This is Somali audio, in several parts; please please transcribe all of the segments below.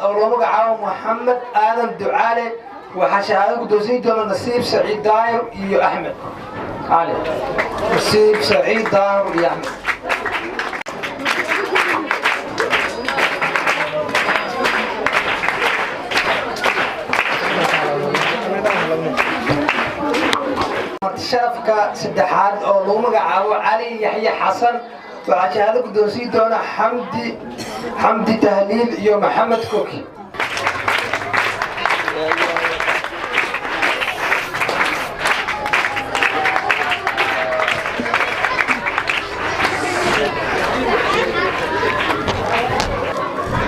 أو لو مقعاو محمد آدم دعالي وحشاهدك دوسين دونا نصيب سعيد داير يو أحمد علي نصيب سعيد داير يو أحمد شرفك سدحاد أو لو مقعاو علي يحيى حسن وحشاهدك دوسين دونا حمدي تهليل يو محمد كوكي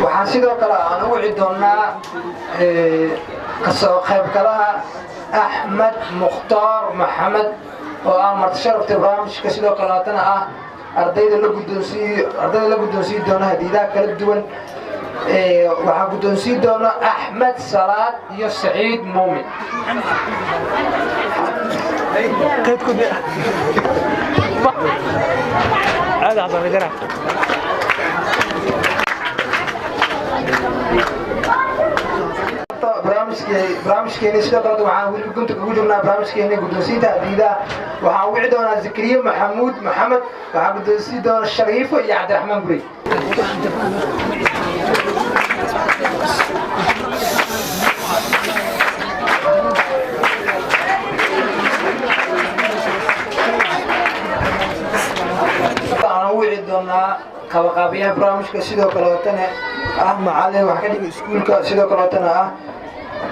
waxaan sidoo kale aan ugu cidoonaa kasoo qaybgalaha Axmed Mukhtaar Maxamed oo ah marti sharafta barnaamijka sidoo kale haddana ah ardayda la guddoonsiin doona hadiidaha kala duwan waxaa guddoonsiin doona Axmed Salaad iyo Saciid Muumin barnaamijkeeni sidoo kale waxaan weli gunta ugu jirnaa barnaamijkeeni guddoonsiinta hadiidaha waxaan wici doonaa Zakariya Maxamuud Maxamed waxaa guddoonsiin doona Shariifo iyo Cabdiraxmaan Gurey waxaan wici doonaa qabaqaabiyaha barnaamijka sidoo kale watana ah macallin wax ka dhiga iskuulka sidoo kale watana ah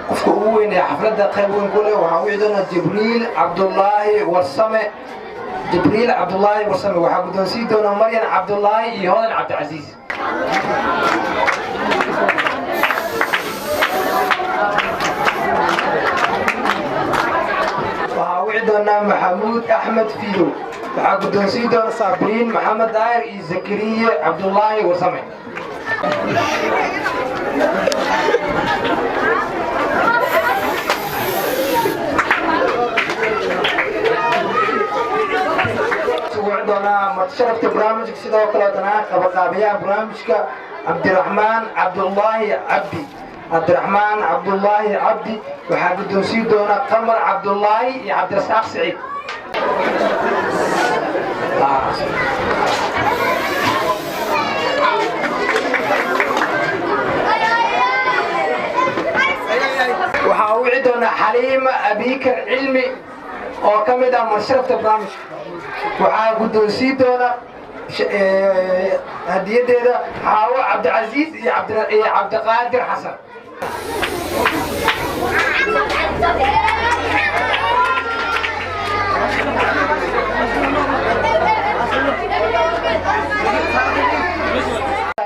qofka ugu weyn ee xafladda qayb weyn ku leh waxaan wici doonaa Jibriil Cabdullaahi Warsame waxaa guddoonsiin doona Maryan Cabdullaahi iyo Hodan Cabdicasiis waxaa wici doonaa Maxamuud Axmed Fiidow waxaa guddoonsiin doona Sabriin Maxamed Daahir iyo Zakariya Cabdullaahi Warsame doonaa marti sharafta barnaamijka sidoo kale wadana qabaqaabiyaha barnaamijka Cabdiraxmaan Cabdullaahi Cabdi waxaa guddoonsiin doona Qamar Cabdullaahi iyo Cabdirasaaq Saciid waxaa wici doona Xaliima Abikar Cilmi oo ka mid ah marti sharafta barnaamijka waxaa guddoonsiin doona hadiyadeeda Xaawo Cabdicasiis iyo Cabdiqaadir Xasan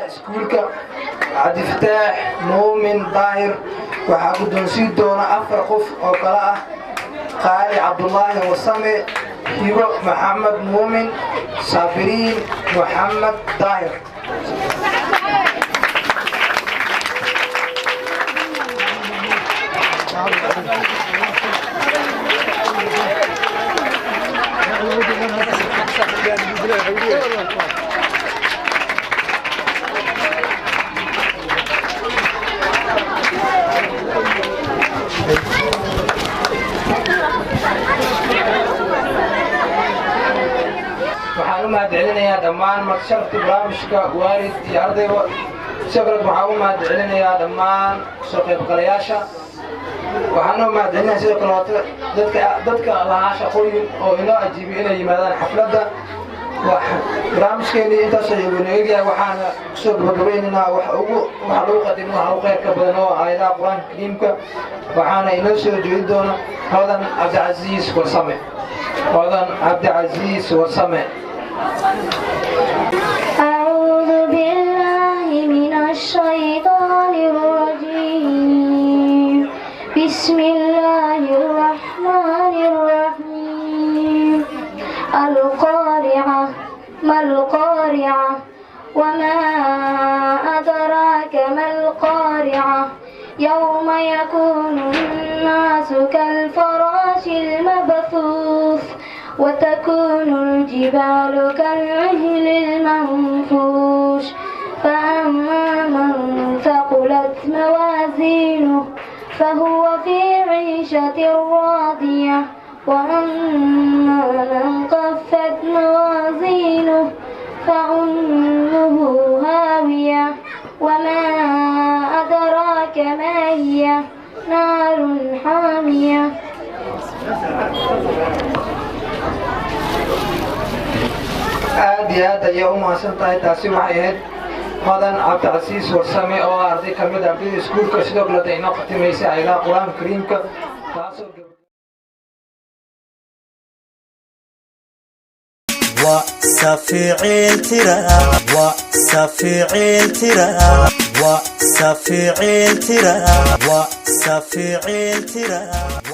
iskuulka Cabdifataax Muumin Daahir waxaa guddoonsiin doona 4 qof oo kala ah Qaali Cabdullaahi Warsame Hibo Maxamed Muumin Sabriin Maxamed Daahir waxaan u mahadcelinayaa dhammaan marti sharafta barnaamijka waalid iyo ardayba sidoo kale waxaan u mahadcelinayaa dhammaan soo qaybgalayaasha waxaan u mahadcelinayaa sidoo kale dadka lahaa shaqooyin oo inoo ajiibay inay yimaadaan xafladda barnaamijkeeni intaas ayuu eegyahay waxaana kusoo gabagabaynaynaa waxa lagu qadimo waxa ugu khayrka badan oo aayadaha qur-aanka kariimka waxaana inoo soo jeedi doona Hodan Cabdicasiis Warsame أعوذ بالله من الشيطان الرجيم بسم الله الرحمن الرحيم القارعة ما القارعة وما أدراك ما القارعة يوم يكون الناس كالفراش المبثوث وتكون الجبال كالعهن المنفوش فأما من ثقلت موازينه فهو في عيشة راضية وأما من خفت موازينه فأمه هاوية وما أدراك ما هي نار حامية. aad iyo aad ayay u mahadsan tahay. taasi waxay ahayd Madan Cabdicasiis Warsame oo arday ka mid ah ardayda iskuulka sidoo kale inoo khatimaysay ayadaha Qur'aanka Kariimka taasoo وسفيع التراب